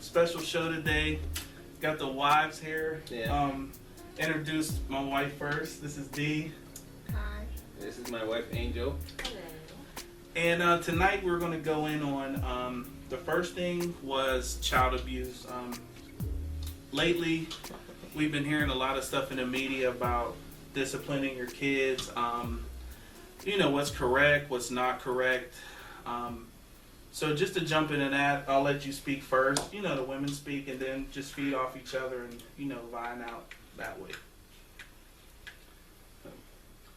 Special show today. Got the wives here. Yeah. Introduce my wife first. This is Dee. Hi. This is my wife, Angel. Hello. And tonight we're going to go in on the first thing was child abuse. Lately, we've been hearing a lot of stuff in the media about disciplining your kids. What's correct, what's not correct. So just to jump into that, I'll let you speak first. The women speak, and then just feed off each other and, line out that way.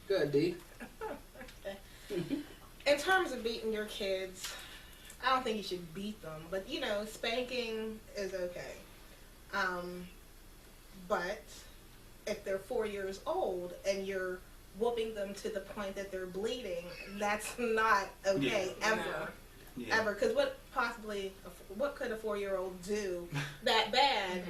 Good, Dee. In terms of beating your kids, I don't think you should beat them, but spanking is okay. But if they're 4 years old and you're whooping them to the point that they're bleeding, that's not okay ever. Yeah. Ever, because what could a 4-year-old do that bad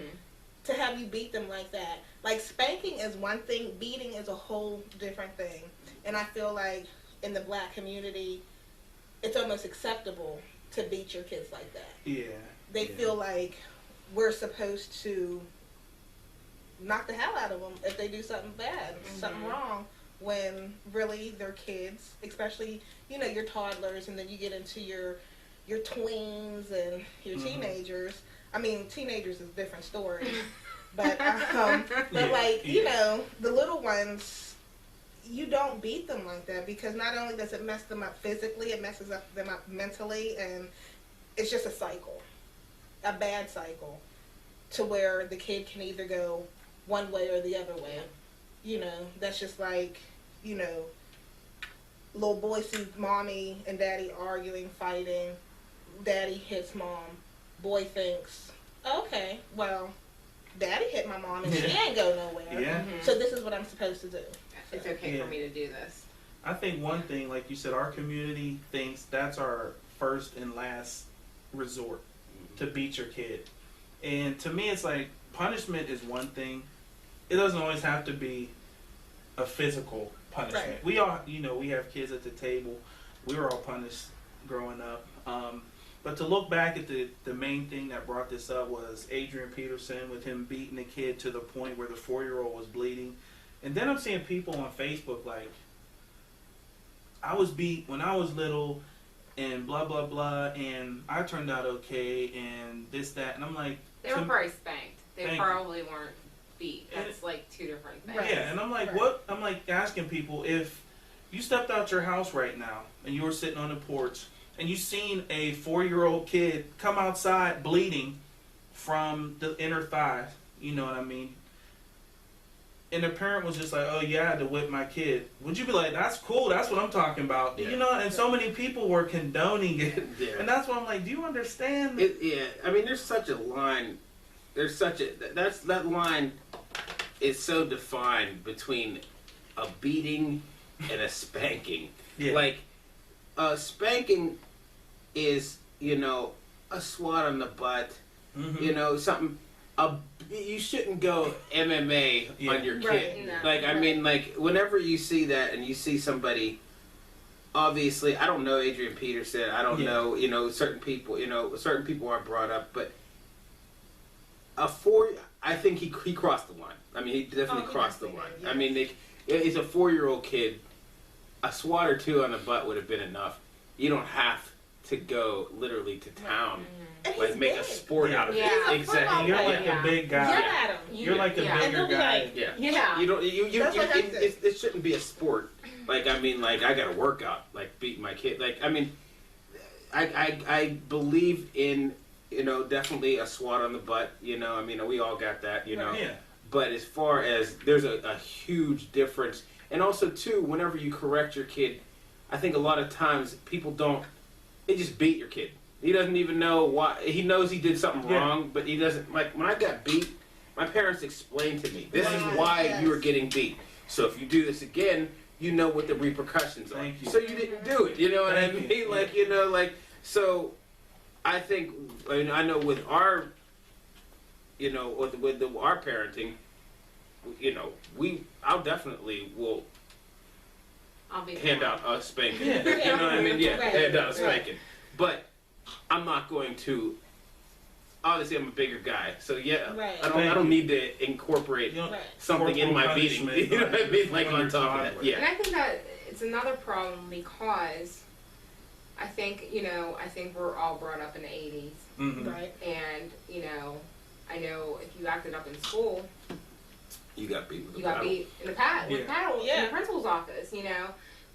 to have you beat them like that? Like, spanking is one thing, beating is a whole different thing. And I feel like in the black community, it's almost acceptable to beat your kids like that. Yeah. They feel like we're supposed to knock the hell out of them if they do something bad, something wrong, when really they're kids, especially, your toddlers, and then you get into your tweens and your teenagers. I mean, teenagers is a different story. But the little ones, you don't beat them like that, because not only does it mess them up physically, it messes them up mentally, and it's just a cycle, a bad cycle, to where the kid can either go one way or the other way. That's just like, little boy sees mommy and daddy arguing, fighting, daddy hits mom, boy thinks, okay, well, daddy hit my mom and she ain't go nowhere. Yeah. So this is what I'm supposed to do. It's okay for me to do this. I think one thing, like you said, our community thinks that's our first and last resort to beat your kid. And to me, it's like, punishment is one thing. It doesn't always have to be a physical punishment. Right. We all, we have kids at the table. We were all punished growing up. But to look back at the main thing that brought this up was Adrian Peterson, with him beating the kid to the point where the 4-year-old was bleeding. And then I'm seeing people on Facebook like, I was beat when I was little and blah, blah, blah, and I turned out okay and this, that. And I'm like... They were probably spanked. They probably weren't beat. That's like two different things. Yeah, and I'm like, what? I'm like asking people, if you stepped out your house right now and you were sitting on the porch and you seen a 4-year-old kid come outside bleeding from the inner thigh, you know what I mean? And the parent was just like, oh yeah, I had to whip my kid. Would you be like, that's cool, that's what I'm talking about? Yeah. And so many people were condoning it. Yeah. And that's why I'm like, do you understand? I mean, there's such a line. That line is so defined between a beating and a spanking. Yeah. Like, spanking is, a swat on the butt, something. You shouldn't go MMA on your kid. Right. No. Like, I mean, like, whenever you see that and you see somebody, obviously, I don't know Adrian Peterson. I don't know, certain people, certain people aren't brought up, but I think he crossed the line. I mean, he definitely crossed the line. Yes. I mean, he's a 4-year-old kid. A swat or two on the butt would have been enough. You don't have to go literally to town. And Like, he's make big. a sport out of Yeah. it. Exactly. You're like Yeah. a big guy. Get at him. You're like a Yeah. And bigger they'll be guy. like, Yeah. Yeah. You don't. That's what I said. It shouldn't be a sport. Like, I mean, like, I got to work out, like, beat my kid. Like, I mean, I believe in, definitely a swat on the butt. I mean, we all got that. Yeah. But as far as, there's a huge difference. And also, too, whenever you correct your kid, I think a lot of times people they just beat your kid. He doesn't even know why. He knows he did something wrong, but he doesn't. Like, when I got beat, my parents explained to me, this is why you were getting beat. So if you do this again, you know what the repercussions are. Thank you. So you didn't do it. You know what Thank I you. mean? Like, so I think, I know with our, with our parenting, I'll definitely will I'll be hand out a spanking. Yeah. You know what I mean? Yeah, Right. hand out a spanking. But I'm not going to obviously I'm a bigger guy, so yeah, Right. I don't need to incorporate You know, Right. something in my corporal beating. punishment You know what I mean? Like on on your top of that. toddler. Yeah. And I think that it's another problem because I think we're all brought up in the 80s. Mm-hmm. Right. And, I know if you acted up in school, You got beat with you the got paddle. beat in the paddle, with Yeah. paddle in Yeah. the principal's office,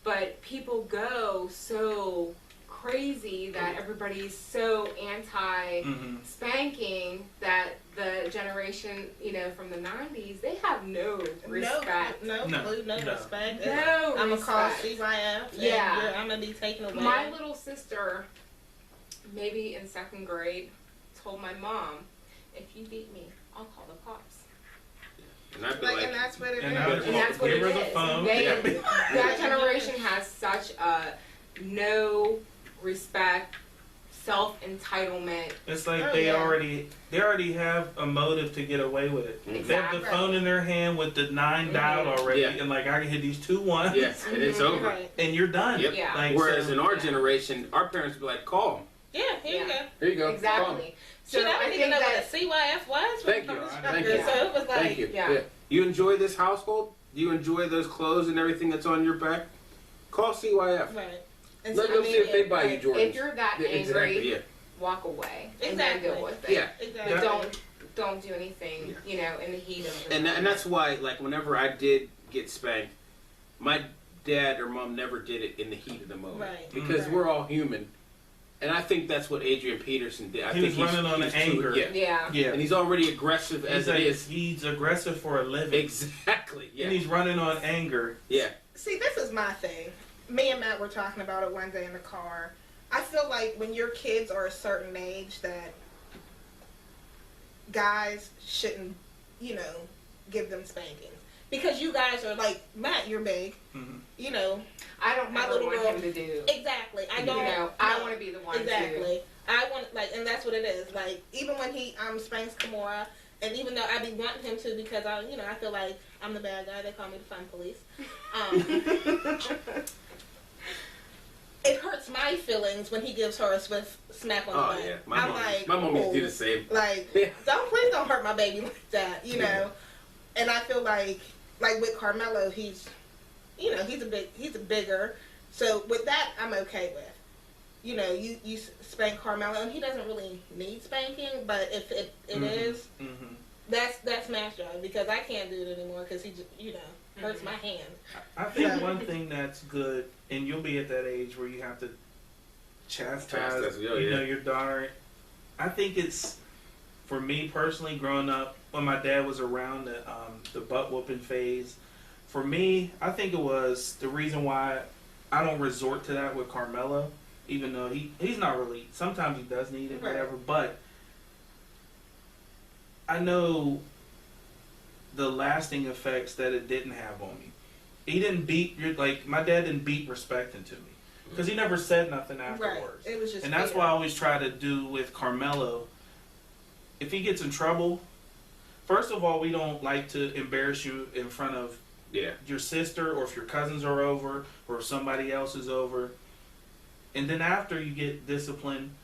But people go so crazy that everybody's so anti Mm-hmm. spanking that the generation, from the 90s, they have no respect. No No. clue, no No. respect. No I'm gonna call respect. CYF. And Yeah. I'm gonna be taken away. My little sister, maybe in 2nd grade, told my mom, if you beat me, I'll call the cops. And I'd be Like, like, and that's what it And is. I would And that's what give it her the is. phone. That generation has such a no respect, self-entitlement. It's like Oh, they yeah. already have a motive to get away with it. Mhm. They have the Exactly. phone in their hand with the 9 dialed already, Yeah. and like I can hit these 2 ones, yes, and it's over. Right. and you're done. Yep. Yeah. Like, Whereas so- in our Yeah. generation, our parents would be like, call him. Yeah, here you Yeah. go. Here you go. Call 'em. Exactly. So So I I didn't even think know what a that, CYF was. when Thank I you. was Thank younger. you. So it was like, Thank you. Yeah. You enjoy this household? Do you enjoy those clothes and everything that's on your back? Call CYF. right. And Let so, them see if they buy you right. Jordans. if you're that Yeah, angry, exactly. Yeah. walk away and Exactly. then deal with it. Yeah. Exactly. But don't do anything, in the heat of the And moment. that's why, like, whenever I did get spanked, my dad or mom never did it in the heat of the moment. Right. Because Right. we're all human. And I think that's what Adrian Peterson did. I He think was running on he's the too- anger. Yeah. Yeah. Yeah, And he's already aggressive as it is. He's aggressive for a living, Exactly. Yeah. and he's running on anger. Yeah. See, this is my thing. Me and Matt were talking about it one day in the car. I feel like when your kids are a certain age that guys shouldn't, give them spankings. Because you guys are like, Matt, you're big. Mhm. I don't My ever little want girl- him to do. Exactly. I don't. I want to be the one to. Exactly. I want, and that's what it is. Like, even when he spanks Kimura, and even though I be wanting him to because I feel like I'm the bad guy. They call me the fun police. It hurts my feelings when he gives her a swift smack on the Oh, butt. yeah. I'm like, my mom used to do "Ooh." the same. Like, Yeah. please don't hurt my baby like that, And I feel like with Carmelo, he's a bigger. So with that, I'm okay with. You spank Carmelo, and he doesn't really need spanking. But if it is, Mm-hmm. that's smash job because I can't do it anymore because he just hurts my hand. I think So- one thing that's good, and you'll be at that age where you have to chastise, Chastise, yeah. your daughter. I think it's, for me personally, growing up when my dad was around the butt whooping phase. For me, I think it was the reason why I don't resort to that with Carmelo, even though he's not really. Sometimes he does need it, Right. whatever. But I know the lasting effects that it didn't have on me. He didn't beat my dad didn't beat respect into me because he never said nothing Right. afterwards. It was just. And that's fear. what I always try to do with Carmelo. If he gets in trouble, first of all, we don't like to embarrass you in front of Yeah. your sister or if your cousins are over or if somebody else is over. And then after you get disciplined,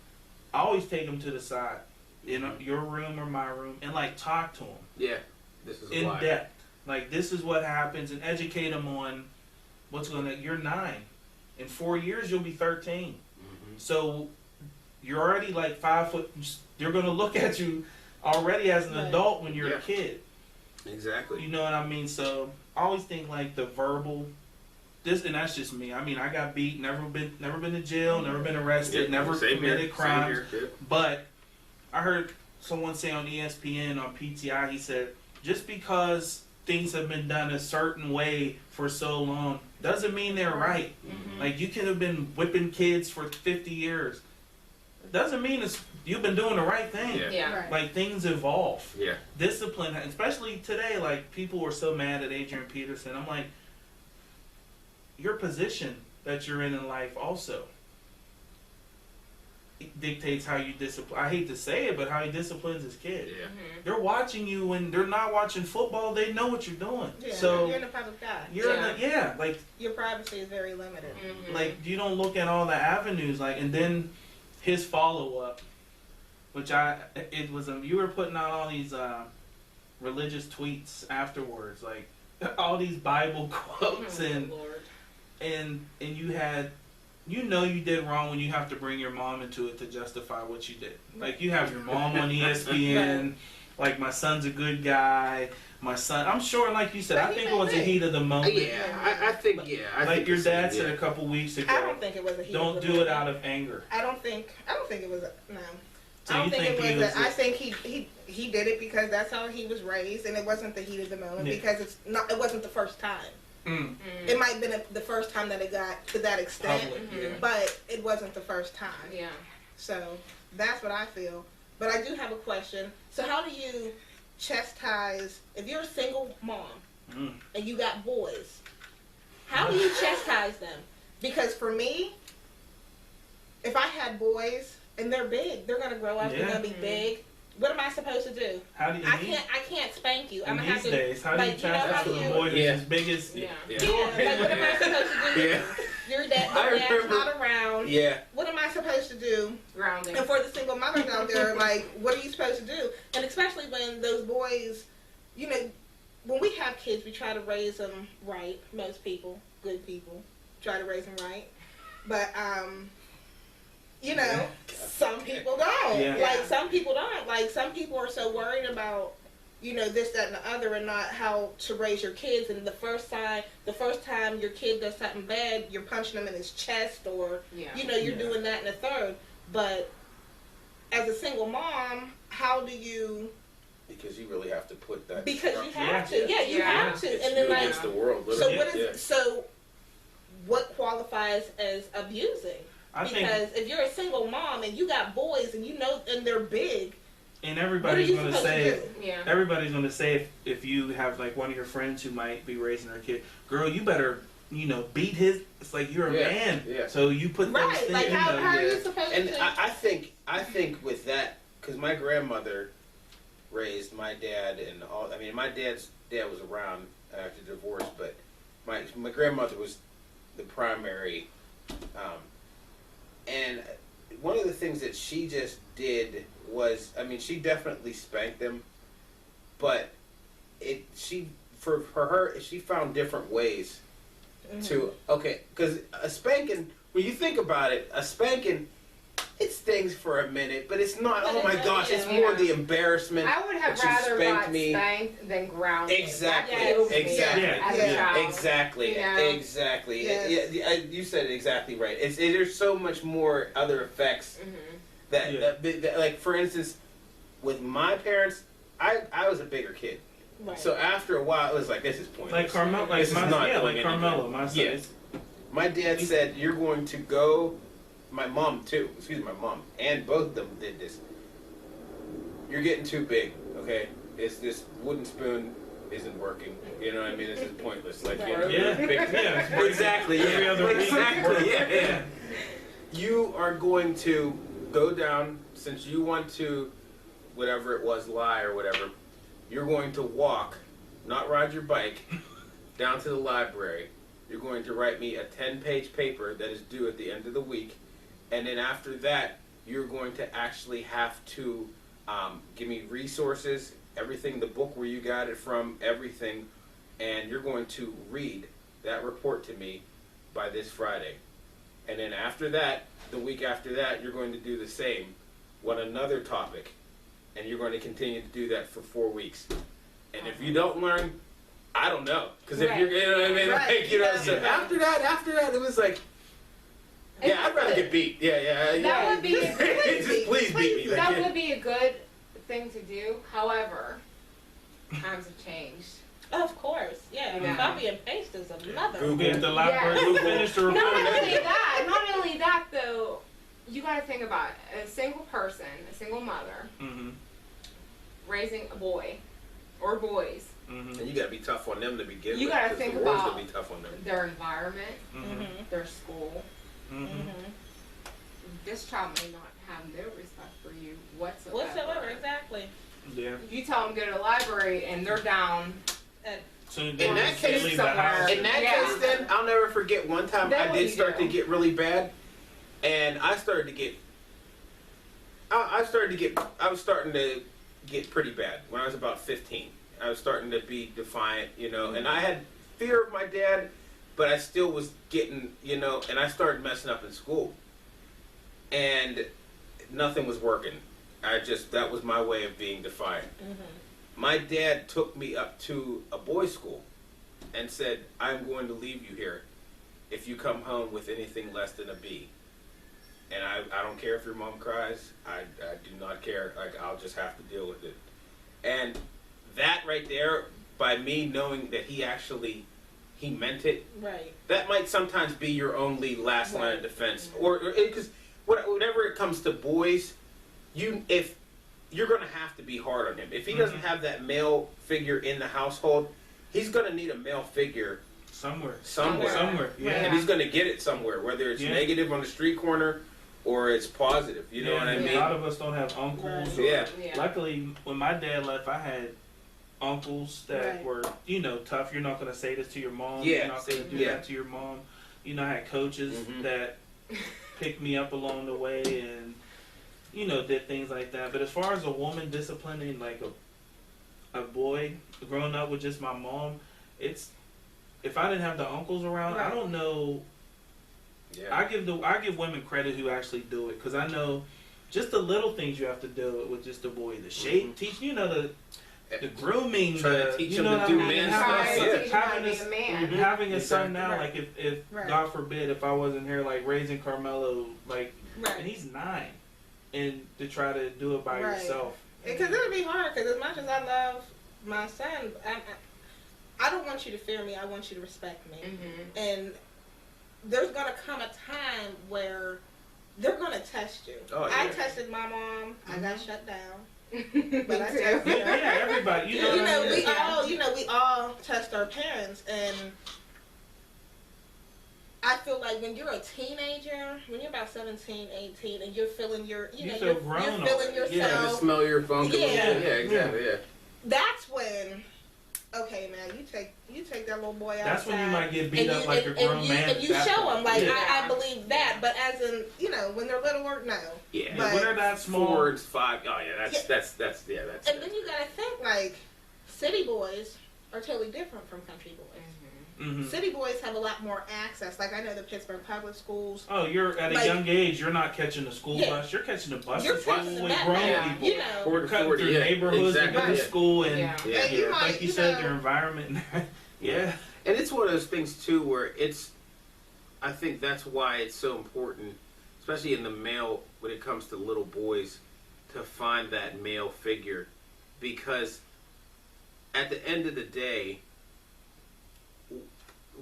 I always take him to the side, your room or my room, and talk to him Yeah. This is in why. depth. Like, this is what happens, and educate him on you're 9. In 4 years, you'll be 13. Mhm. So you're already 5 foot. They're going to look at you already as an Right. adult when you're Yeah. a kid. Exactly. You know what I mean? So I always think the verbal. And that's just me. I mean, I got beat, never been to jail, never been arrested, Yeah, never same committed here, crimes. Same here. But I heard someone say on ESPN on PTI, he said, just because things have been done a certain way for so long doesn't mean they're right. Mm-hmm. Like, you could have been whipping kids for 50 years. Doesn't mean you've been doing the right thing. Yeah. Yeah. Right. Like, things evolve. Yeah. Discipline, especially today, people were so mad at Adrian Peterson. I'm like, your position that you're in life also dictates how you discipline. I hate to say it, but how he disciplines his kids. Yeah. Mhm. They're watching you when they're not watching football. They know what you're doing. Yeah, So you're in a public eye. you're Yeah. Your privacy is very limited. Mhm. like you don't look at all the avenues. And then his follow up you were putting out all these religious tweets afterwards, like all these Bible quotes and you had, you did wrong when you have to bring your mom into it to justify what you did. Like you have your mom on ESPN, like my son's a good guy. My son, I'm sure, like you said, I think it was the heat of the moment. I think like your dad said a couple weeks ago. I don't think it was a heat. Don't of the do moment. it out of anger. I don't think it was. No. So I don't you think think it was. I just- think he did it because that's how he was raised, and it wasn't the heat of the moment Yeah. because it wasn't the first time. Mm. It might have been the first time that it got to that extent, Public, yeah. but it wasn't the first time. Yeah. So that's what I feel. But I do have a question. So how do you chastise if you're a single mom and you got boys? How do you chastise them? Because for me, if I had boys and they're big, they're gonna grow up. Yeah. They're gonna be big. What am I supposed to do? How do you? I can't spank you. I'm in gonna these have to. days, how do you like, you know how chastise a you- boy that's Yeah. as big as? Yeah. Yeah, like what am I supposed to do? Yeah. Your I dad's remember- not around. Yeah. What am I supposed to do? Grounding. And for the single mothers out there, like, what are you supposed to do? And especially when those boys, when we have kids, we try to raise them right. Most people, good people, try to raise them right. But, some people don't. Yeah. Like, some people don't. Like, some people are so worried about, this, that, and the other, and not how to raise your kids. And the first time your kid does something bad, you're punching him in his chest, or, you're Yeah. doing that in the third. But as a single mom, how do you? Because you really have to put that. Because you structure. have to. Yeah, you Yeah. have to. It's And you then like, against the world. so Literally. what qualifies as abusing? I think, Because if you're a single mom and you got boys and and they're big, and what are everybody's you gonna supposed say. to do? Yeah. Everybody's gonna say if you have like one of your friends who might be raising their kid, girl, you better beat his. It's like you're a Yeah, man, yeah. so you put those Right? things. Like how are you yeah. supposed And to? I think with that, because my grandmother raised my dad and all. I mean, my dad's dad was around after divorce, but my grandmother was the primary. And one of the things that she just did was, I mean, she definitely spanked them, but for her, she found different ways to, because a spanking, when you think about it, a spanking, it stings for a minute, but it's not, oh my gosh, it's more the embarrassment. I would have that you rather spanked got me. spanked than grounded. Exactly, That kills me exactly. As Yeah. a child. Exactly, You know? exactly. Yes. You said it exactly right. There's so much more other effects that like for instance, with my parents, I was a bigger kid, Right. so after a while it was like, this is pointless. Like Carmelo, like This is my, not yeah, going like anywhere. Carmelo, my son. Yeah. It's- My dad said, you're going to go, my mom too, my mom, and both of them did this. You're getting too big, okay? It's this wooden spoon isn't working. You know what I mean? This is pointless. Like, you know, Yeah. big, Yeah. exactly, yeah. Every other week. Exactly, yeah. You are going to go down, since you want to, whatever it was, lie or whatever, you're going to walk, not ride your bike, down to the library. You're going to write me a 10-page paper that is due at the end of the week, and then after that, you're going to actually have to give me resources, everything, the book where you got it from, everything, and you're going to read that report to me by this Friday. And then after that, the week after that, you're going to do the same on another topic, and you're going to continue to do that for 4 weeks. And if you don't learn, I don't know, because if you're, you know what I mean, Right. like, you know. Yeah. So after that, it was like, yeah, I'd rather get beat. Yeah. That would be a good, Just please beat me. Like, that yeah. would be a good thing to do. However, times have changed. Of course, yeah. Yeah. Copy and paste is another. Google. If the library Yeah. will finish the report. Not only that though, you got to think about a single person, a single mother, Mm-hmm. raising a boy or boys, Mm-hmm. And you gotta be tough on them to begin You with. gotta 'cause think the world's about- gonna be tough on them. their environment, Mm-hmm. their school. Mm-hmm. This child may not have no respect for you whatsoever. Whatsoever, exactly. Yeah. You tell them to go to the library and they're down. So In that they case, leave the house. In that Yeah. case, then I'll never forget one time Then I what did do you start do? to get really bad, and I started to get. I was starting to get pretty bad when I was about 15. I was starting to be defiant, and I had fear of my dad, but I still was getting, and I started messing up in school. And nothing was working. That was my way of being defiant. Mm-hmm. My dad took me up to a boys' school and said, I'm going to leave you here if you come home with anything less than a B. And I don't care if your mom cries. I do not care. Like, I'll just have to deal with it. And that right there, by me knowing that he meant it. Right. That might sometimes be your only last line of defense. Or because whenever it comes to boys, if you're going to have to be hard on him. If he doesn't have that male figure in the household, he's going to need a male figure somewhere. Yeah. And he's going to get it somewhere, whether it's negative on the street corner or it's positive. You know what I mean? A lot of us don't have uncles. Right. Luckily, when my dad left, I had uncles that were, tough. You're not going to say this to your mom. Yeah. You're not going to do that to your mom. I had coaches that picked me up along the way and, did things like that. But as far as a woman disciplining like a boy, growing up with just my mom, if I didn't have the uncles around, I don't know. Yeah. I give women credit who actually do it, because I know just the little things you have to do with just a boy. The shape, teach the grooming, trying to teach him to do man stuff. Having a son now, like if God forbid, if I wasn't here, like raising Carmelo, and he's 9, and to try to do it by yourself, because it'll be hard. Because as much as I love my son, I don't want you to fear me. I want you to respect me, and there's going to come a time where they're going to test you. Oh, yeah. I tested my mom. I got shut down. But I tested her. Yeah, everybody. We all test our parents. And I feel like when you're a teenager, when you're about 17, 18, and you're feeling you're feeling yourself. Yeah, you smell your bunk. Yeah, exactly. Yeah. That's when, okay, man, you take that little boy outside. That's when you might get beat up like a grown man. And you show them, I believe that. But as in, when they're little, no. Yeah, but when they're that small. 4 and 5, oh yeah, that's. And then you gotta think, like, city boys are totally different from country boys. Mm-hmm. City boys have a lot more access. Like, I know the Pittsburgh public schools. Oh, you're at a young age. You're not catching the school bus. You're catching the bus with grown people. You're cutting through neighborhoods to get to school, and like you said, your environment. Yeah. And it's one of those things too, where I think that's why it's so important, especially in the male, when it comes to little boys, to find that male figure, because at the end of the day,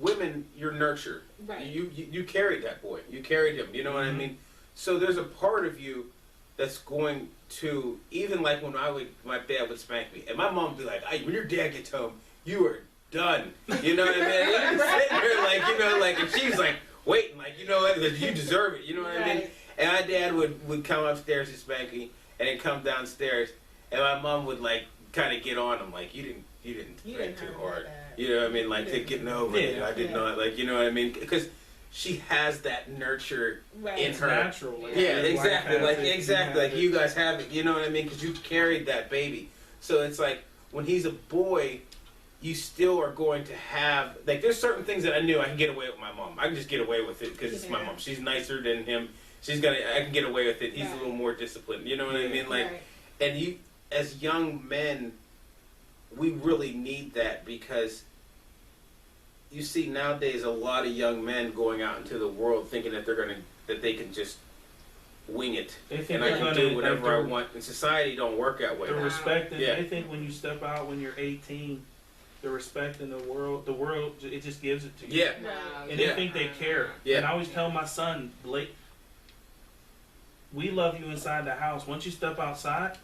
women, you're nurtured. Right. You carried that boy. You carried him. You know what I mean? So there's a part of you that's going to, even like when my dad would spank me, and my mom would be like, when your dad gets home, you are done. You know what I mean? And you're sitting there and she's like waiting, you deserve it. You know what I mean? And my dad would come upstairs to spank me, and then come downstairs, and my mom would kind of get on him, like, you didn't spank too hard. You know what I mean? Like, getting over it. I did not, you know what I mean? Because she has that nurture in her. Natural. Yeah, exactly. Like, you guys have it. You know what I mean? Because you carried that baby. So it's like, when he's a boy, you still are going to have, there's certain things that I knew I can get away with my mom. I can just get away with it because it's my mom. She's nicer than him. I can get away with it. He's a little more disciplined. You know what I mean? And you, as young men, we really need that, because you see nowadays a lot of young men going out into the world thinking that they can just wing it, and I can do whatever I want. And society don't work that way. They're respecting. They think when you step out when you're 18, they're respecting the world. The world, it just gives it to you. Yeah. And they think they care. Yeah. And I always tell my son, Blake, we love you inside the house. Once you step outside,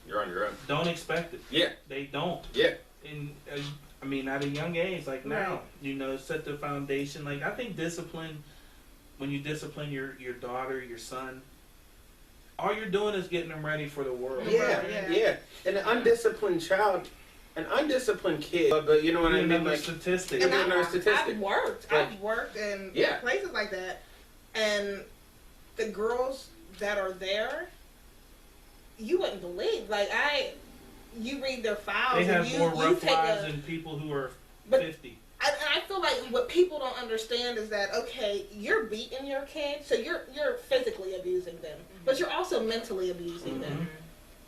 you're on your own. Don't expect it. Yeah. They don't. Yeah. And at a young age, now, set the foundation. I think discipline, when you discipline your daughter, your son, all you're doing is getting them ready for the world. Yeah. And an undisciplined child, an undisciplined kid, but you know what I mean? Like statistic. And I've worked in places like that, and the girls that are there, you wouldn't believe. Like you read their files. They have and you, more you rough take lives than people who are But- 50. I feel like what people don't understand is that, okay, you're beating your kid, so you're physically abusing them, but you're also mentally abusing them,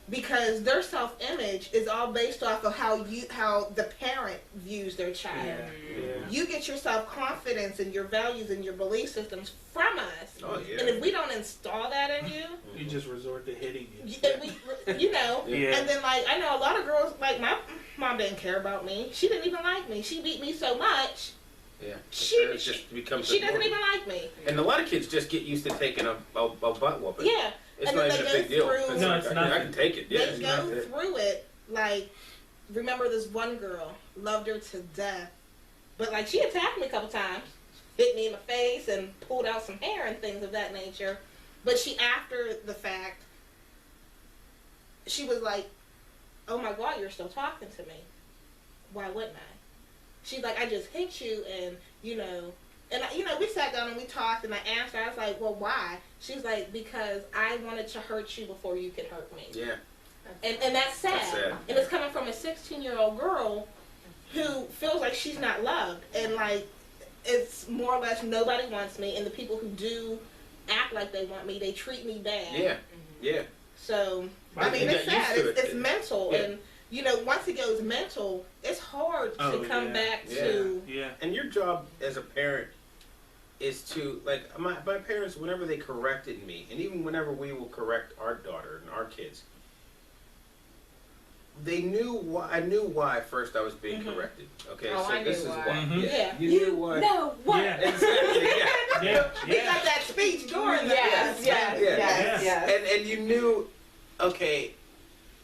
because their self-image is all based off of how the parent views their child. Yeah. You get your self-confidence and your values and your belief systems from us, Oh yeah. and if we don't install that in you, You just resort to hitting you. and Yeah. and then like I know a lot of girls, like my mom didn't care about me. She didn't even like me. She beat me so much. Yeah. She It just becomes she a doesn't norm. even like me. And a lot of kids just get used to taking a butt whooping. Yeah. It's And not then even a they big go deal. through- It's No, like, it's I nothing. can take it. Yeah, They it's go not it. through it like, remember this one girl, loved her to death, but like she attacked me a couple times, hit me in the face and pulled out some hair and things of that nature. But she, after the fact, she was like, "Oh my God, you're still talking to me. Why wouldn't I?" She's like, "I just hit you, and we sat down and we talked, and I asked her, I was like, well, why?" She's like, "Because I wanted to hurt you before you could hurt me." Yeah. And that's sad. That's sad. And it's coming from a 16-year-old girl who feels like she's not loved. And like, it's more or less nobody wants me. And the people who do act like they want me, they treat me bad. Yeah. Yeah. So, Right. I mean, You it's got used sad. to It's it. mental. Yeah. And, once it goes mental, it's hard to Oh, come yeah. back Yeah. to. Yeah. And your job as a parent is to, like, my parents, whenever they corrected me, and even whenever we will correct our daughter and our kids, they knew why. I knew why first I was being Mhm. corrected. Okay, Oh, so I this knew is why. why. Mhm. Yeah. You knew why. know what? Yeah. Exactly. Yeah. Yeah. We got Yeah. that speech during that. Yes, yes, Yeah. yes, yes. And you knew, okay,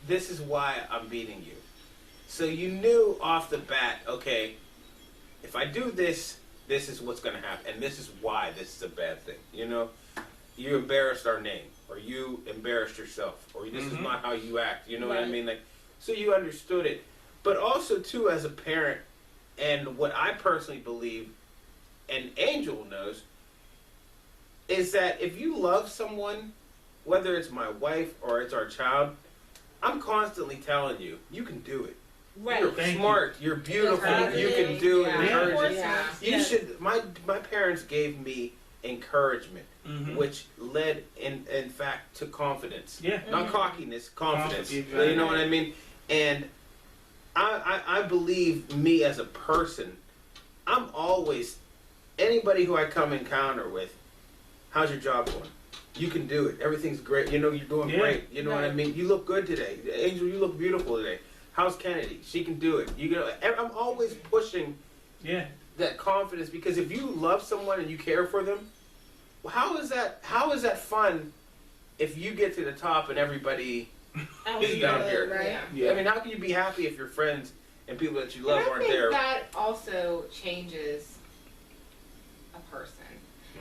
this is why I'm beating you. So you knew off the bat, okay, if I do this, this is what's going to happen, and this is why this is a bad thing. You embarrassed our name, or you embarrassed yourself, or this is Mhm. not how you act. You know what I Right. mean? Like, so you understood it, but also too as a parent, and what I personally believe, and Angel knows, is that if you love someone, whether it's my wife or it's our child, I'm constantly telling you, you can do it. Right. You're Thank smart. You're beautiful. Encouraging. You can do it. Yeah. Encouraging. Yeah. You should. My parents gave me encouragement, Mhm. which led in fact to confidence. Yeah. Not cockiness, confidence. Exactly. You know what I mean? And I believe me as a person. I'm always anybody who I come encounter with. How's your job going? You can do it. Everything's great. You're doing Yeah. great. You know what I mean? You look good today. Angel, you look beautiful today. How's Kennedy? She can do it. I'm always pushing Yeah. that confidence, because if you love someone and you care for them, well, how is that fun if you get to the top and everybody I is down here? Right. Yeah. Yeah. I mean, how can you be happy if your friends and people that you love And I aren't think there? that also changes a person.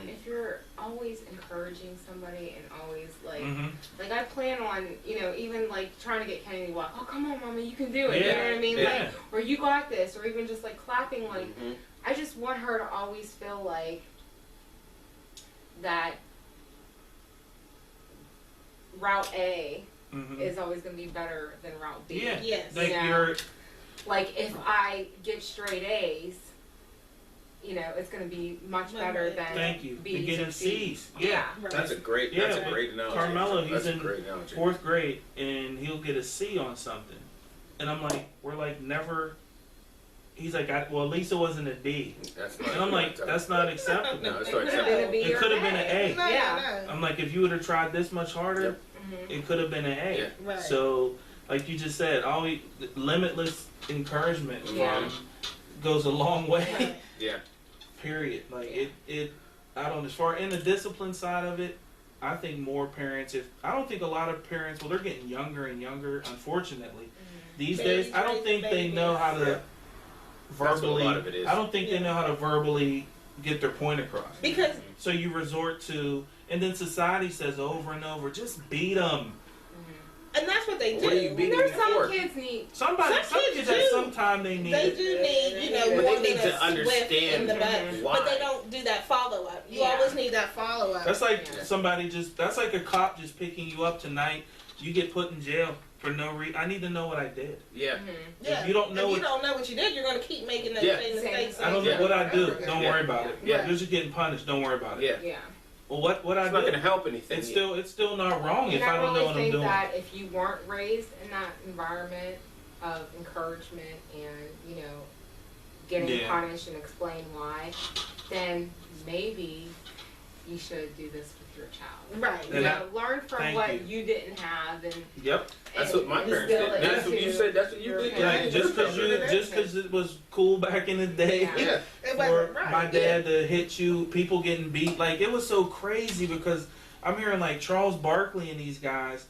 Mm. If you're always encouraging somebody and always Mhm. like I plan on, even like trying to get Kennedy to walk. Oh, come on, mommy, you can do it. You Yeah. know what I mean? Yeah. Like, or you got this, or even just like clapping. Like, Mhm. I just want her to always feel like that Route A Mhm. is always going to be better than Route B. Yeah. Yes. Like Yeah. you're. Like if I get straight A's, it's going to be much better than Thank you. B's To get in and C's. Yeah. Right. That's a great Yeah. analogy. Carmelo, he's That's a in great analogy. 4th grade, and he'll get a C on something, and I'm like, we're like never. He's like, well, at least it wasn't a D, That's not. and I'm like, that's not acceptable. No, it's It not could have acceptable. been a B It or could have an been an A. No, Yeah. no, I'm like, if you would have tried this much harder, Mhm. it could have been an A. Yeah. no. Right. So, like you just said, always limitless encouragement Yeah. goes a long way. Right. Yeah. Period. Like it. I don't. As far in the discipline side of it, I think more parents. I don't think a lot of parents. Well, they're getting younger and younger. Unfortunately, these Babies days, I don't raising think they know how to Yeah. That's what a verbally. lot of it is. I don't think they Yeah. know how to verbally get their point across. Because So you resort to, and then society says over and over, just beat them. and that's what they do. What are you beating There's them some for? kids need. Some kids kids at do. some time they need They it. do need, But more they than need a to swift understand in the butt. why. But they don't do that follow up. You Yeah. always need that follow up. That's like Yeah. somebody just. That's like a cop just picking you up tonight you get put in jail for no reason. I need to know what I did. Yeah. Yeah. If you don't know if you don't know what you did, you're going to keep making that Yeah. same mistakes. I don't know Yeah. what I do. Forever. Don't Yeah. worry about it. Yeah. You're just getting punished. Don't worry about it. Yeah. Yeah. Well, what I It's not do? going to help anything. It's still not wrong if And I don't know really what I'm think doing. that if you weren't raised in that environment of encouragement and, you know, getting Yeah. punished and explain why, then maybe you should do this with your child. Right. You And know, learn from thank what you. you didn't have and Yep. That's what my parents distill did. it That's what you into said. That's what you your did. parents. Like just because it was cool back in the day. Yeah. Yeah. It For wasn't right. my dad to hit you, people getting beat. Like, it was so crazy because I'm hearing, like, Charles Barkley and these guys,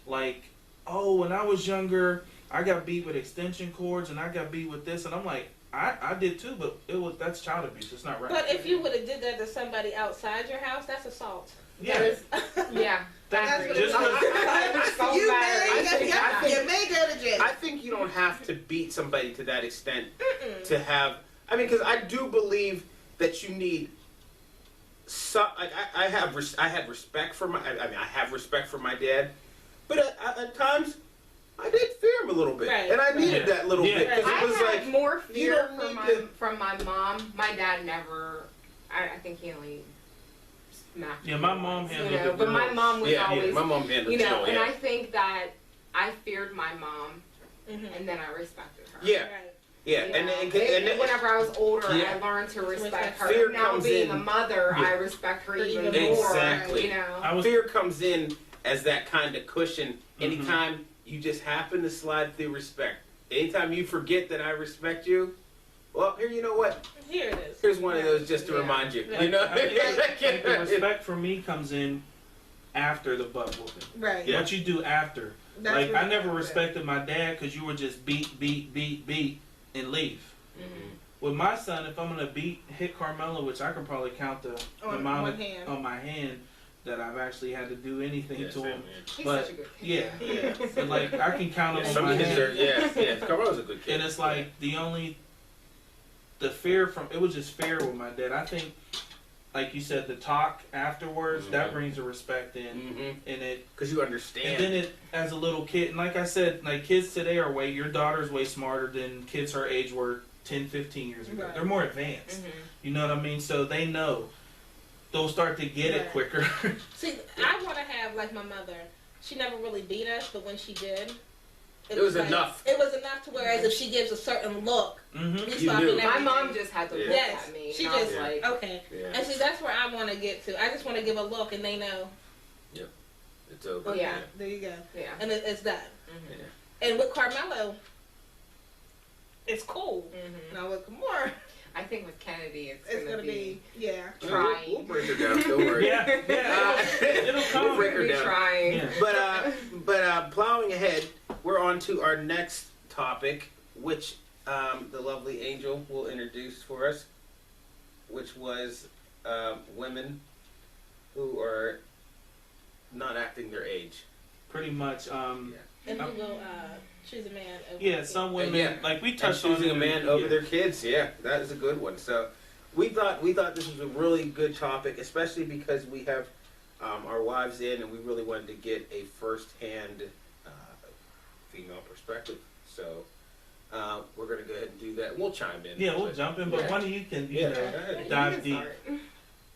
like, oh, when I was younger, I got beat with extension cords and I got beat with this. And I'm like, I did too, but that's child abuse. It's not right. But if you would have did that to somebody outside your house, that's assault. yeah. Yeah. That's what Just it's like. You I may go to jail. I think you don't have to beat somebody to that extent Mm-mm. to have. I mean, because I do believe that you need. I had respect for I have respect for my dad, but at times I did fear him a little bit, Right. and I needed Yeah. that little Yeah. bit because I it was had like more you fear don't need to- from my mom. My dad never. I think he only smacked. Yeah, me my mom once, handled you know, the but my girls. mom was yeah, always, my mom handled you know, Jill, and yeah. I think that I feared my mom, Mhm. and then I respected her. Yeah, Right. yeah, You and know, then whenever I was older, Yeah. I learned to respect her. Fear Now comes being in. a mother, Yeah. I respect her even Even more. Exactly. You know. I was fear comes in as that kind of cushion. Mhm. Anytime you just happen to slide through respect. Anytime you forget that I respect you, well, here, you know what? Here it is. Here's one of those just to Yeah. remind you. Right. You know, I think the respect for me comes in after the butt whooping. Right. Yeah. What you do after. That's Like, what I never it is. respected my dad because you were just beat, and leave. Mhm. With my son, if I'm gonna hit Carmelo, which I can probably count the On amount one of, hand. on my hand that I've actually had to do anything Yeah, to same, him. He's But, such a good kid. Yeah, Yeah. and like I can count Yeah, them on some my kids are, hand. yeah. Carmelo's a good kid. And it's like the fear from it was just fear with my dad. I think, like you said, the talk afterwards that Mhm. brings the respect in, Mm-hmm. and it. Because you understand. And then it, as a little kid, and like I said, like kids today are your daughter's way smarter than kids her age were 10, 15 years ago. Right. They're more advanced. Mhm. You know what I mean? So they know. They'll start to get it Right. quicker. See, I want to have like my mother. She never really beat us, but when she did, It was like, enough. It was enough to whereas if she gives a certain look, hmm we You stop knew. and My everything. mom just had to look Yes, at me. she and I was just- like, Okay. Yeah. And see, that's where I want to get to. I just want to give a look, and they know. It's over. Okay, Yeah. there you go. yeah. And it's done. Mhm. And with Carmelo, it's cool. Mhm. Now with Kamora, I think with Kennedy, it's it's gonna gonna be yeah. trying. We'll break her down. Don't worry. Yeah, yeah. It'll We'll come. break her be down. trying. Yeah. But plowing ahead, we're on to our next topic, which the lovely Angel will introduce for us, which was women who are not acting their age. Pretty much. And who will choose a man over Yeah, a some kid. women Yeah. like we And touched on choosing a it, man over yeah. their kids. Yeah, that is a good one. So we thought this was a really good topic, especially because we have our wives in, and we really wanted to get a first-hand female perspective. So we're gonna go ahead and do that. We'll chime in. Yeah, we'll jump in, but Yeah. one of you can, you Yeah. know, Yeah, you dive can deep. start.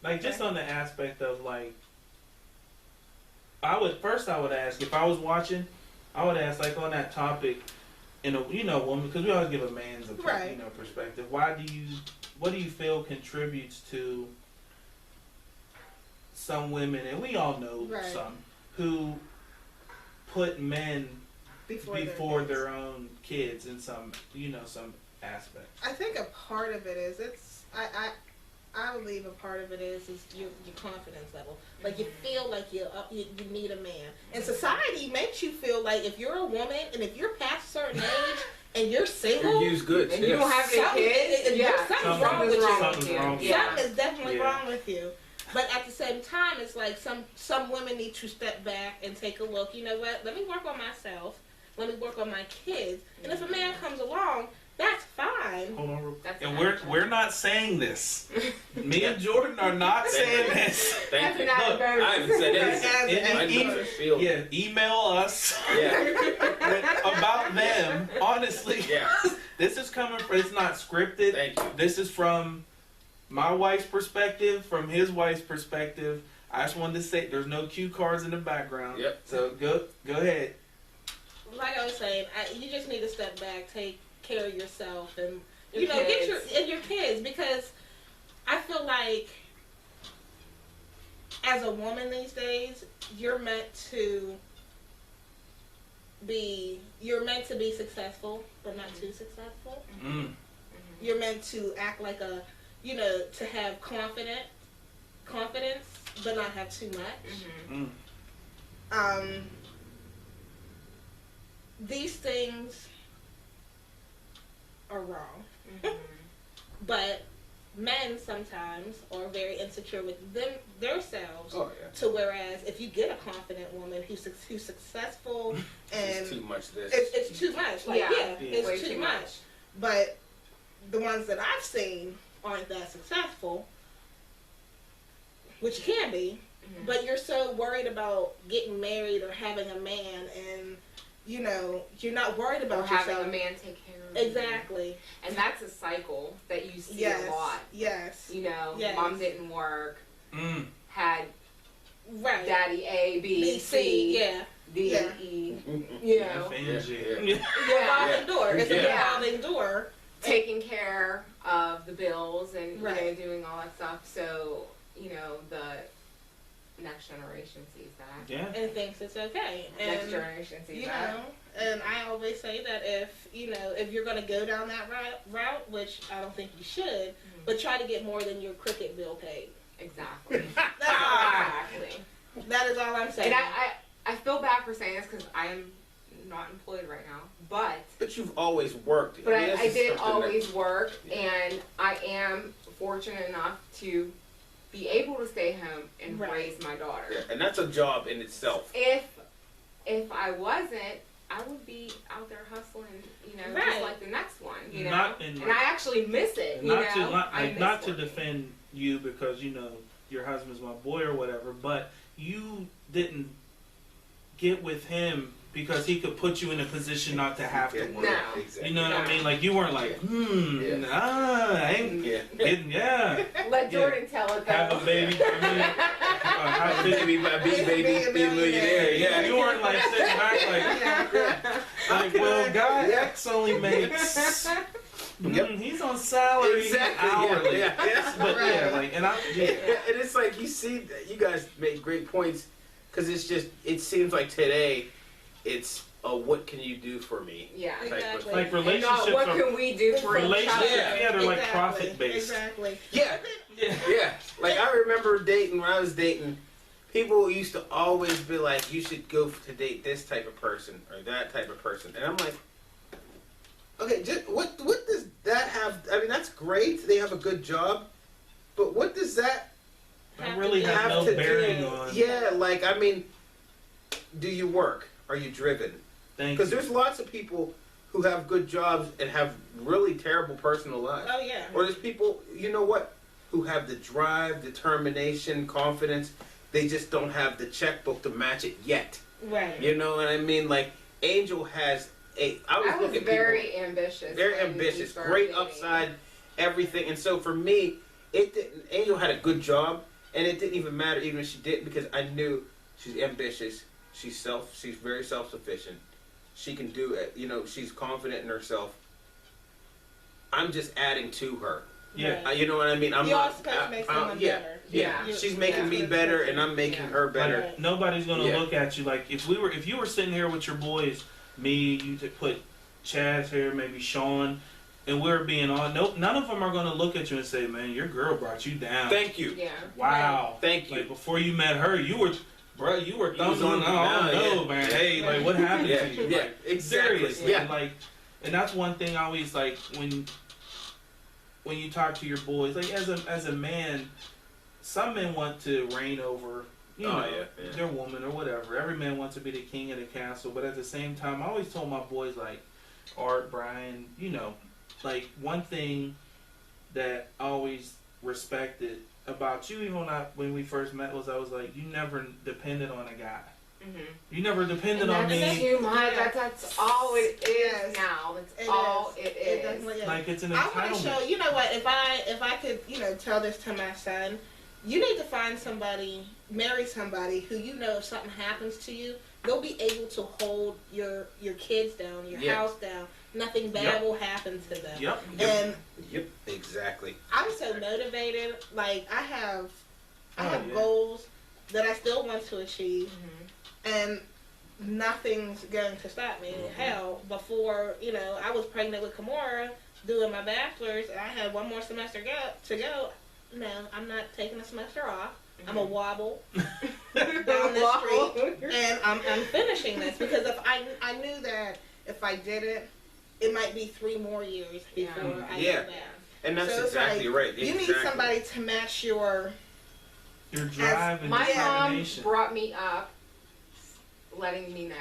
Like just on the aspect of like, I would ask if I was watching, I would ask like on that topic, in a woman, because we always give a man's Right. perspective. What do you feel contributes to some women, and we all know Right. some who put men before kids. their own kids in some aspects. I think a part of it is I believe a part of it is your confidence level. Like you feel like you need a man, and society makes you feel like if you're a woman and if you're past a certain age and you're single, You're used goods. And you don't have any Something- kids. Yeah, something's wrong with you. Something's wrong with you. Yeah. something is definitely Yeah. wrong with you. But at the same time, it's like some women need to step back and take a look. You know what? Let me work on myself. Let me work on my kids. And if a man comes along, that's fine. Hold on, real That's and an we're not saying this. Me and Jordan are not saying this. Thank That's you. not Look, embarrassing. I haven't said anything. I know the feel. Yeah, email us Yeah. about them. Honestly, Yeah. this is coming from. It's not scripted. Thank you. This is from my wife's perspective, from his wife's perspective. I just wanted to say there's no cue cards in the background. Yep. So go ahead. Like I was saying, you just need to step back, take care of yourself, and Your you know, kids. get your kids, because I feel like as a woman these days, you're meant to be successful, but not too successful. Mm. You're meant to act like to have confidence, but not have too much. Mm. These things are wrong. But men sometimes are very insecure with themselves. Oh yeah. To whereas if you get a confident woman who's successful and It's too much. This. it's too much. Like Yeah, it's way too too much. much. But the ones that I've seen aren't that successful, which you can be. But you're so worried about getting married or having a man, and you're not worried Or about having yourself. a man take care of you. Exactly. And that's a cycle that you see Yes. a lot. Yes. You know, Yes. mom didn't work, Mm. had Right. daddy A, B, B, C, C. Yeah. D, Yeah. E. You know, F and Yeah, G. yeah. Revolving door. It's a Yeah. revolving door. taking care of the bills and Right. doing all that stuff. So the next generation sees that. Yeah. And thinks it's okay. Next And generation sees you that. know, and I always say that if you're going to go down that route, which I don't think you should, but try to get more than your cricket bill paid. Exactly. That's all. Exactly. That is all I'm saying. And I feel bad for saying this because I am not employed right now, But you've always worked. but mean, this I is did something that- always work, and I am fortunate enough to be able to stay home and Right. raise my daughter. Yeah, and that's a job in itself. If I wasn't, I would be out there hustling, just Right. like the next one, Not in- and I actually miss it. Not to I miss not to working. defend you because your husband's my boy or whatever, but you didn't get with him because he could put you in a position not to have to work. No. Exactly. You know what I mean? Like you weren't like, Yeah. I ain't Yeah. getting, yeah, Let Jordan tell it though. have a baby. I mean, have a baby. Be a millionaire. Yeah. You weren't like sitting back like guy X only makes. Yep. He's on salary Exactly. hourly. Yeah. Yeah. But yeah, Right. like, and I, Yeah, and it's like you see, you guys make great points because it seems like today, it's what can you do for me? Yeah. Type of Exactly. thing. like And not relationships what are can we do for each relationships. other? Yeah, they're like Exactly. profit based. Exactly. Yeah, Yeah. yeah. Like I remember dating when I was dating. People used to always be like, "You should go to date this type of person or that type of person," and I'm like, "Okay, what does that have? I mean, that's great. They have a good job, but what does that I really have have no to bearing do? on. Yeah, like I mean, do you work? Are you driven? Thank Because you. there's lots of people who have good jobs and have really terrible personal lives. Oh yeah. Or there's people, who have the drive, determination, confidence. They just don't have the checkbook to match it yet. Right. You know what I mean? Like Angel has I was I was looking at very people, ambitious. very when we ambitious, started great dating. upside, everything. And so for me, it didn't. Angel had a good job, and it didn't even matter even if she didn't because I knew she's ambitious. She's very self-sufficient. She can do it. She's confident in herself. I'm just adding to her. Yeah. You know what I mean? I'm You're not. supposed to make someone yeah. better. Yeah, You- she's making me better, and I'm making her better. Right. Nobody's gonna Yeah. look at you like if you were sitting here with your boys, me, you to put Chaz here, maybe Sean, and we're being on. Nope, none of them are gonna look at you and say, "Man, your girl brought you down." Thank you. Yeah. Wow. Thank you. Like before you met her, you were thumbing on on. the I don't know, yeah. man. Hey, like what happened Yeah, to you? yeah, Like, exactly. seriously, Yeah. like, and that's one thing I always like when you talk to your boys, like as a man, some men want to reign over, Yeah. their woman or whatever. Every man wants to be the king of the castle, but at the same time, I always told my boys like Art, Brian, like one thing that I always respected about you, even when we first met, was I was like, you never depended on a guy. Mm-hmm. You never depended on That's me. too much. Yeah. That's all it is Yes. now. That's It all is. it It is. definitely is. Like it's an I want to show. entitlement. You know what? If I could, tell this to my son, you need to find somebody, marry somebody who if something happens to you, they'll be able to hold your kids down, your Yeah. house down. Nothing bad Yep. will happen to them. Yep. And Yep, exactly. I'm so motivated. Like I have Yeah. goals that I still want to achieve, Mm-hmm. and nothing's going to stop me. Hell, before I was pregnant with Kimora, doing my bachelor's, and I had one more semester to go. No, I'm not taking a semester off. I'm a wobble down the street, and I'm finishing this because if I knew that if I did it, it might be 3 more years before I Yeah. did that. And that's So it's exactly like, right. You need somebody to match your. Your drive and My mom determination. brought me up, letting me know,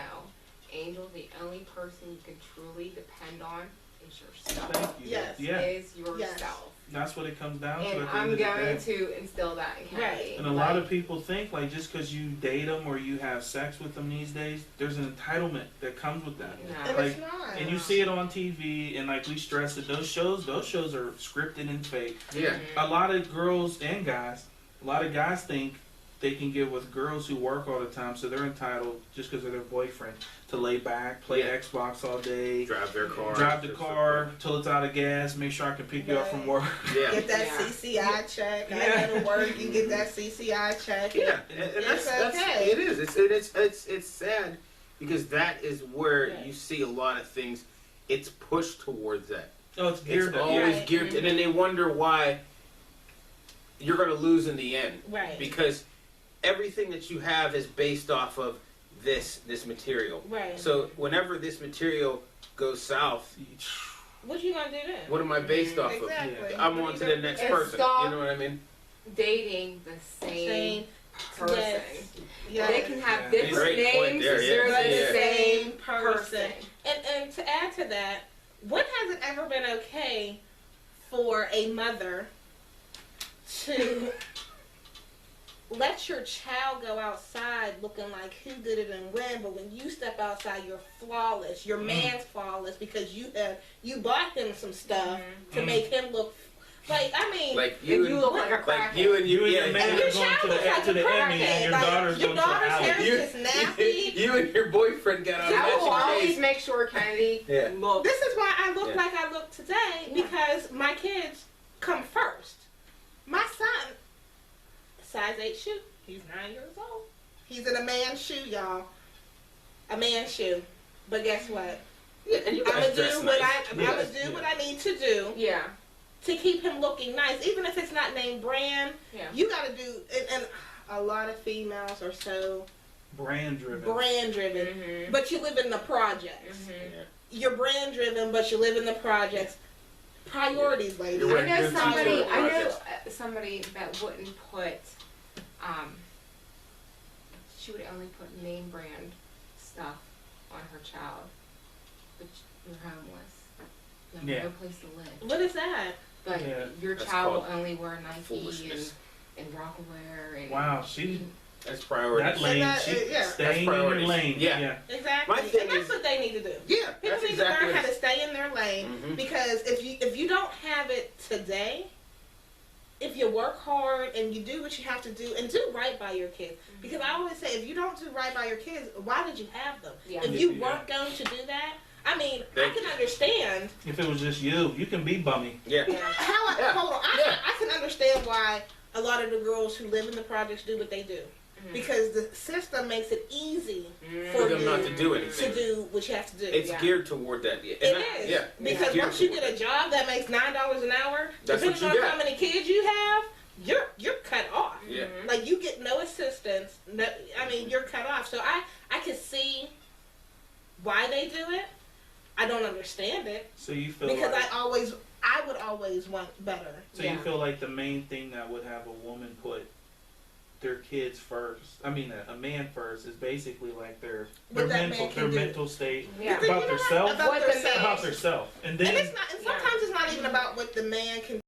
Angel, the only person you can truly depend on is yourself. Thank you. Yes. Yeah. Is yourself. That's what it comes down to. And at the I'm end of the going day. to instill that in Kennedy. Right. And a lot of people think like just because you date them or you have sex with them these days, there's an entitlement that comes with that. No. And Like, it's not. And you see it on TV, and like we stress that those shows are scripted and fake. Yeah. A lot of girls and guys, a lot of guys think they can get with girls who work all the time, so they're entitled just because of their boyfriend to lay back, play Yeah. Xbox all day, Drive their car. drive the car till it's out of gas, make sure I can pick you up from work. Yeah. Get that Yeah. CCI check. Yeah. I go to work. You get that CCI check. Yeah, and that's okay. it is. It's sad because that is where Right. you see a lot of things. It's pushed towards that. Oh, it's geared It's up. always Right. geared, and then they wonder why you're going to lose in the end Right. because everything that you have is based off of this material. Right. So whenever this material goes south, What you gonna do then? what am I based off of? Exactly. I'm on to the next And person. stop. You know what I mean? Dating the same person. Yes. Yes. They can have Yeah. different Great point names, there, they're yeah. the Yeah. same person. person. And to add to that, when has it ever been okay for a mother to let your child go outside looking like who did it and when, but when you step outside, you're flawless. Your man's flawless because you bought him some stuff to make him look like. I mean, Like And you, you look like a like crackhead. you and You and yeah, your man and your are going child to looks like the a Emmy, and crackhead. your Like, daughter's your going to the daughter's hair alley. is just nappy. you and your boyfriend got on I will matching always days. make sure Kennedy Yeah. looks. This is why I look Yeah. like I look today because my kids come first. My son, size 8 shoe. He's 9 years old. He's in a man's shoe, y'all. A man's shoe. But guess what? Yeah, and you I'm guys gonna dress do what nice. I'm gonna do what I need to do Yeah. to keep him looking nice, even if it's not name brand. Yeah. You gotta do, and a lot of females are so Brand driven. brand driven, Mm-hmm. but you live in the projects. Mm-hmm. You're brand driven, but you live in the projects. Priorities, ladies. You're I right. know Good somebody. teacher. I know somebody that wouldn't put. She would only put name brand stuff on her child, but you're homeless. You have Yeah. no place to live. What is that? But Yeah. your That's child will called only wear Nike foolishness. and Rockaware and. Wow, she That's that priorities. lane, that- she yeah. That's staying in your priorities. lane. Yeah. Exactly. My thing And that's is- what they need to do. Yeah, People that's need exactly to learn what how it to stay in their lane Mhm. because if you don't have it today, if you work hard and you do what you have to do and do right by your kids, because I always say if you don't do right by your kids, why did you have them? Yeah. If you Yeah. weren't going to do that, I mean, Thank I can you. understand If it was just you can be bummy. Yeah. how. Yeah. Hold on, Yeah. I can understand why a lot of the girls who live in the projects do what they do. Mhm. Because the system makes it easy Mhm. For for them you not to do to anything. do what you have to do. It's Yeah. geared toward that. Yeah. It And is. Yeah. Because It's geared once you toward get a job that makes $9 an hour, That's what depending you on got. how many kids you have, you're cut off. Yeah. Mhm. Like you get no assistance. No, I mean you're cut off. So I can see why they do it. I don't understand it So you feel because like, I would always want better. so Yeah. you feel like the main thing that would have a woman put their kids first, I mean a man first, is basically like their What that mental man can do. mental state Yeah. Because about you know what? themselves, About What the themselves. about themselves, and then And it's not. And sometimes it's not even about what the man can